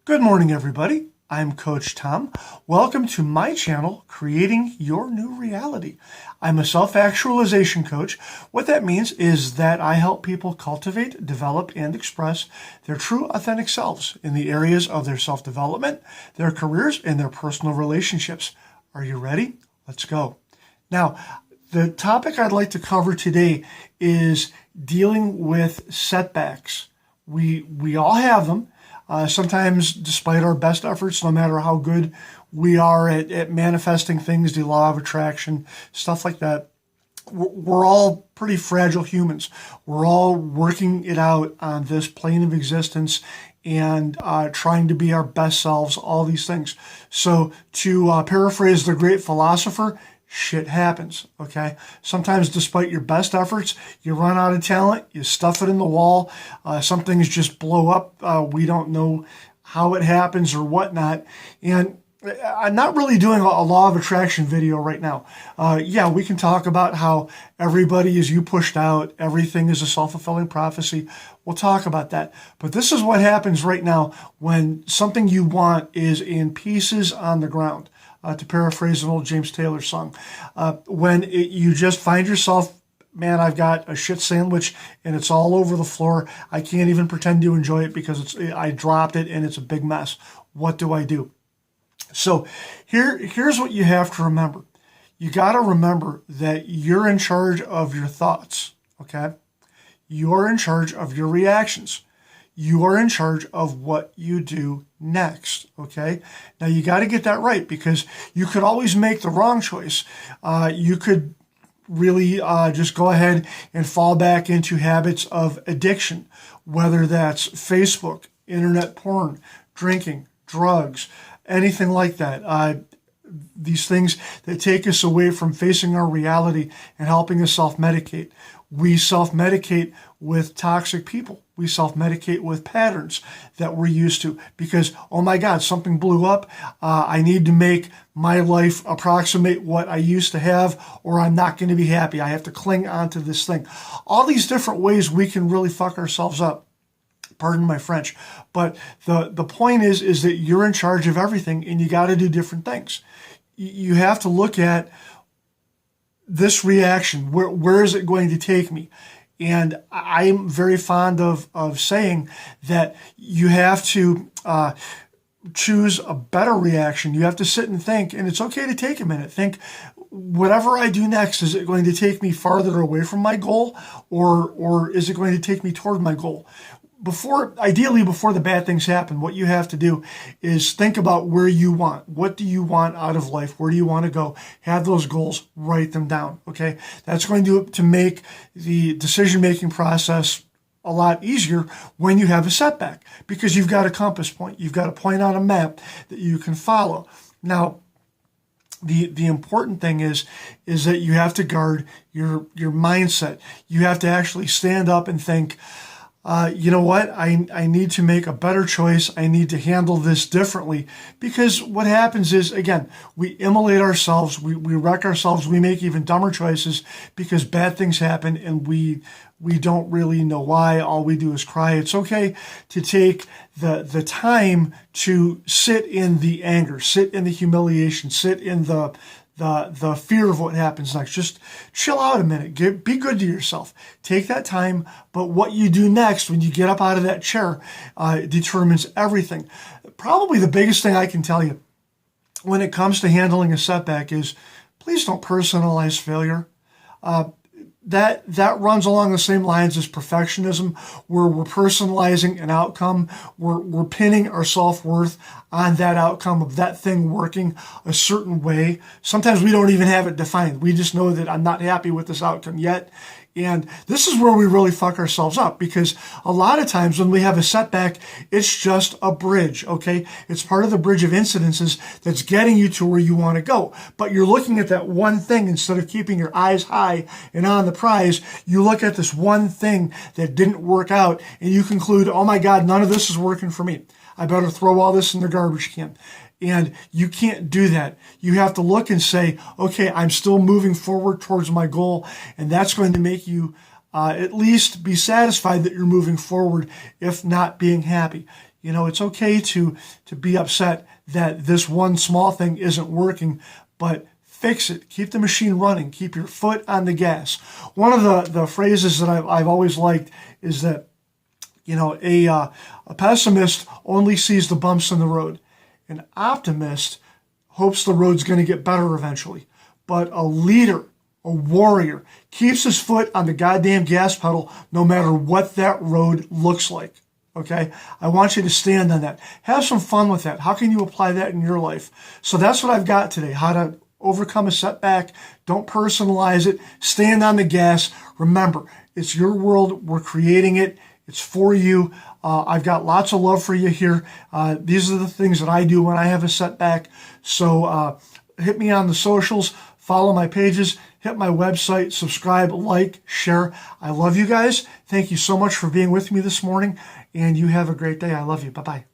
Good morning, everybody. I'm Coach Tom. Welcome to my channel, Creating Your New Reality. I'm a self-actualization coach. What that means is that I help people cultivate, develop, and express their true, authentic selves in the areas of their self-development, their careers, and their personal relationships. Are you ready? Let's go. Now, the topic I'd like to cover today is dealing with setbacks. We all have them. Sometimes, despite our best efforts, no matter how good we are at manifesting things, the law of attraction, stuff like that, we're all pretty fragile humans. We're all working it out on this plane of existence and trying to be our best selves, all these things. So to paraphrase the great philosopher, shit happens, okay? Sometimes despite your best efforts, you run out of talent, you stuff it in the wall, some things just blow up. We don't know how it happens or whatnot. And I'm not really doing a law of attraction video right now. Yeah, we can talk about how everybody is you pushed out, everything is a self-fulfilling prophecy. We'll talk about that. But this is what happens right now when something you want is in pieces on the ground. To paraphrase an old James Taylor song, you just find yourself, man, I've got a shit sandwich and it's all over the floor. I can't even pretend to enjoy it because I dropped it and it's a big mess. What do I do? So here's what you have to remember. You got to remember that you're in charge of your thoughts, okay? You're in charge of your reactions. You are in charge of what you do next, okay? Now, you got to get that right because you could always make the wrong choice. You could really just go ahead and fall back into habits of addiction, whether that's Facebook, internet porn, drinking, drugs, anything like that. These things that take us away from facing our reality and helping us self-medicate. We self-medicate with toxic people. We self-medicate with patterns that we're used to because, oh my God, something blew up. I need to make my life approximate what I used to have or I'm not going to be happy. I have to cling onto this thing. All these different ways we can really fuck ourselves up. Pardon my French. But the point is that you're in charge of everything and you got to do different things. You have to look at this reaction. Where is it going to take me? And I'm very fond of saying that you have to choose a better reaction. You have to sit and think, and it's okay to take a minute. Think, whatever I do next, is it going to take me farther away from my goal, or is it going to take me toward my goal? Ideally, before the bad things happen, what you have to do is think about where you want. What do you want out of life? Where do you want to go? Have those goals, write them down, okay? That's going to make the decision-making process a lot easier when you have a setback because you've got a compass point. You've got a point on a map that you can follow. Now, the important thing is that you have to guard your mindset. You have to actually stand up and think, you know what? I need to make a better choice. I need to handle this differently because what happens is, again, we immolate ourselves. We wreck ourselves. We make even dumber choices because bad things happen and we don't really know why. All we do is cry. It's okay to take the time to sit in the anger, sit in the humiliation, sit in the fear of what happens next. Just chill out a minute. Be good to yourself. Take that time. But what you do next when you get up out of that chair determines everything. Probably the biggest thing I can tell you when it comes to handling a setback is please don't personalize failure. That runs along the same lines as perfectionism, where we're personalizing an outcome. We're pinning our self-worth on that outcome of that thing working a certain way. Sometimes we don't even have it defined. We just know that I'm not happy with this outcome yet. And this is where we really fuck ourselves up because a lot of times when we have a setback, it's just a bridge, okay? It's part of the bridge of incidences that's getting you to where you want to go. But you're looking at that one thing instead of keeping your eyes high and on the prize. You look at this one thing that didn't work out and you conclude, oh my God, none of this is working for me. I better throw all this in the garbage can. And you can't do that. You have to look and say, okay, I'm still moving forward towards my goal. And that's going to make you at least be satisfied that you're moving forward, if not being happy. You know, it's okay to be upset that this one small thing isn't working, but fix it. Keep the machine running. Keep your foot on the gas. One of the phrases that I've always liked is that, you know, a pessimist only sees the bumps in the road. An optimist hopes the road's going to get better eventually. But a leader, a warrior, keeps his foot on the goddamn gas pedal no matter what that road looks like. Okay? I want you to stand on that. Have some fun with that. How can you apply that in your life? So that's what I've got today. How to overcome a setback. Don't personalize it. Stand on the gas. Remember, it's your world. We're creating it. It's for you. I've got lots of love for you here. These are the things that I do when I have a setback. So hit me on the socials. Follow my pages. Hit my website. Subscribe, like, share. I love you guys. Thank you so much for being with me this morning. And you have a great day. I love you. Bye-bye.